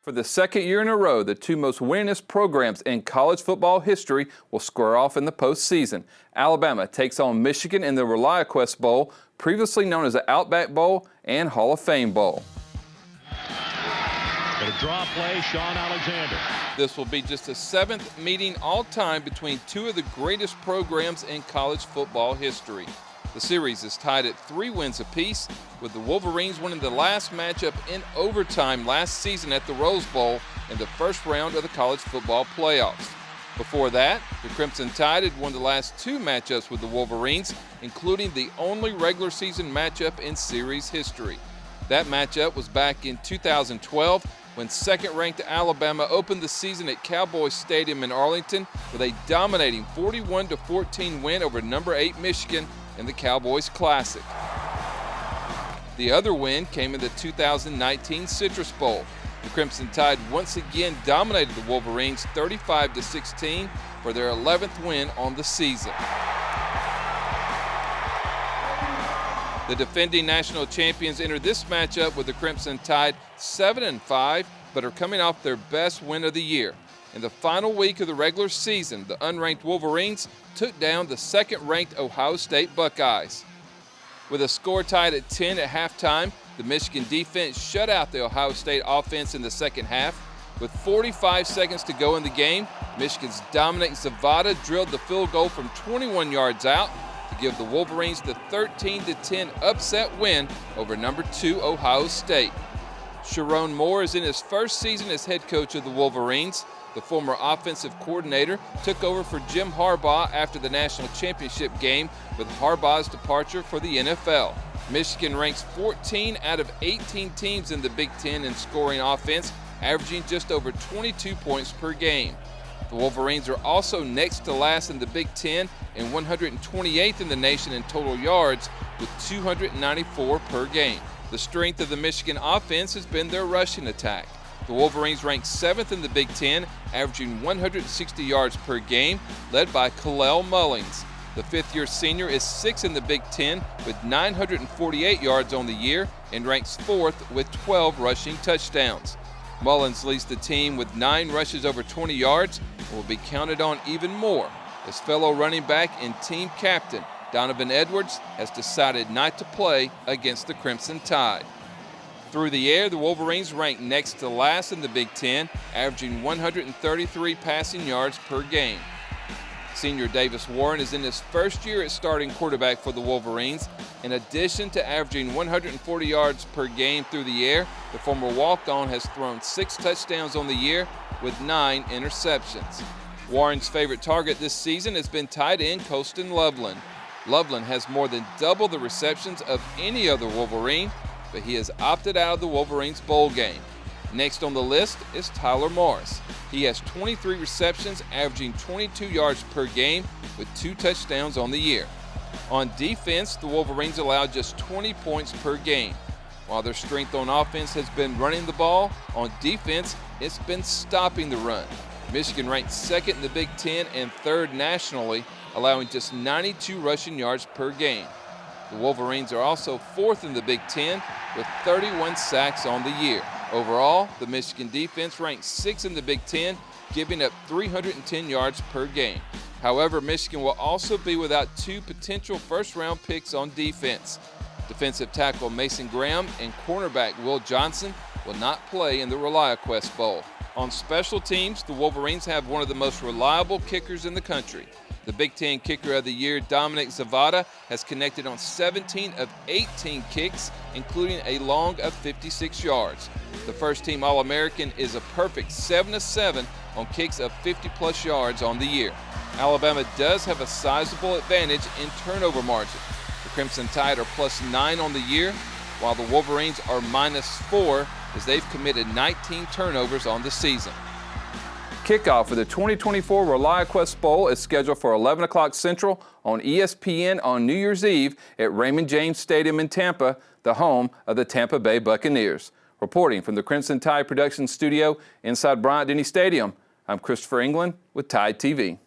For the second year in a row, the two most winningest programs in college football history will square off in the postseason. Alabama takes on Michigan in the ReliaQuest Bowl, previously known as the Outback Bowl and Hall of Fame Bowl. Got a draw play, Sean Alexander. This will be just the seventh meeting all-time between two of the greatest programs in college football history. The series is tied at 3 wins apiece, with the Wolverines winning the last matchup in overtime last season at the Rose Bowl in the first round of the college football playoffs. Before that, the Crimson Tide had won the last 2 matchups with the Wolverines, including the only regular season matchup in series history. That matchup was back in 2012 when second-ranked Alabama opened the season at Cowboys Stadium in Arlington with a dominating 41-14 win over number 8 Michigan in the Cowboys Classic. The other win came in the 2019 Citrus Bowl. The Crimson Tide once again dominated the Wolverines 35-16 for their 11th win on the season. The defending national champions enter this matchup with the Crimson Tide 7-5, but are coming off their best win of the year. In the final week of the regular season, the unranked Wolverines took down the second-ranked Ohio State Buckeyes. With a score tied at 10 at halftime, the Michigan defense shut out the Ohio State offense in the second half. With 45 seconds to go in the game, Michigan's Dominic Zavada drilled the field goal from 21 yards out to give the Wolverines the 13-10 upset win over number 2 Ohio State. Sharon Moore is in his first season as head coach of the Wolverines. The former offensive coordinator took over for Jim Harbaugh after the national championship game with Harbaugh's departure for the NFL. Michigan ranks 14 out of 18 teams in the Big Ten in scoring offense, averaging just over 22 points per game. The Wolverines are also next to last in the Big Ten and 128th in the nation in total yards with 294 per game. The strength of the Michigan offense has been their rushing attack. The Wolverines rank 7th in the Big Ten, averaging 160 yards per game, led by Kalel Mullings. The fifth-year senior is 6th in the Big Ten with 948 yards on the year and ranks 4th with 12 rushing touchdowns. Mullins leads the team with 9 rushes over 20 yards and will be counted on even more as fellow running back and team captain Donovan Edwards has decided not to play against the Crimson Tide. Through the air, the Wolverines rank next to last in the Big Ten, averaging 133 passing yards per game. Senior Davis Warren is in his first year at starting quarterback for the Wolverines. In addition to averaging 140 yards per game through the air, the former walk-on has thrown 6 touchdowns on the year with 9 interceptions. Warren's favorite target this season has been tight end Colston Loveland. Loveland has more than double the receptions of any other Wolverine, but he has opted out of the Wolverines bowl game. Next on the list is Tyler Morris. He has 23 receptions, averaging 22 yards per game with 2 touchdowns on the year. On defense, the Wolverines allowed just 20 points per game. While their strength on offense has been running the ball, on defense, it's been stopping the run. Michigan ranked 2nd in the Big Ten and 3rd nationally, allowing just 92 rushing yards per game. The Wolverines are also 4th in the Big Ten with 31 sacks on the year. Overall, the Michigan defense ranks 6th in the Big Ten, giving up 310 yards per game. However, Michigan will also be without 2 potential first-round picks on defense. Defensive tackle Mason Graham and cornerback Will Johnson will not play in the ReliaQuest Bowl. On special teams, the Wolverines have one of the most reliable kickers in the country. The Big Ten Kicker of the Year, Dominic Zavada, has connected on 17 of 18 kicks, including a long of 56 yards. The first-team All-American is a perfect 7-7 on kicks of 50-plus yards on the year. Alabama does have a sizable advantage in turnover margin. The Crimson Tide are +9 on the year, while the Wolverines are -4 as they've committed 19 turnovers on the season. Kickoff for the 2024 ReliaQuest Bowl is scheduled for 11 o'clock Central on ESPN on New Year's Eve at Raymond James Stadium in Tampa, the home of the Tampa Bay Buccaneers. Reporting from the Crimson Tide Production Studio inside Bryant-Denny Stadium, I'm Christopher England with Tide TV.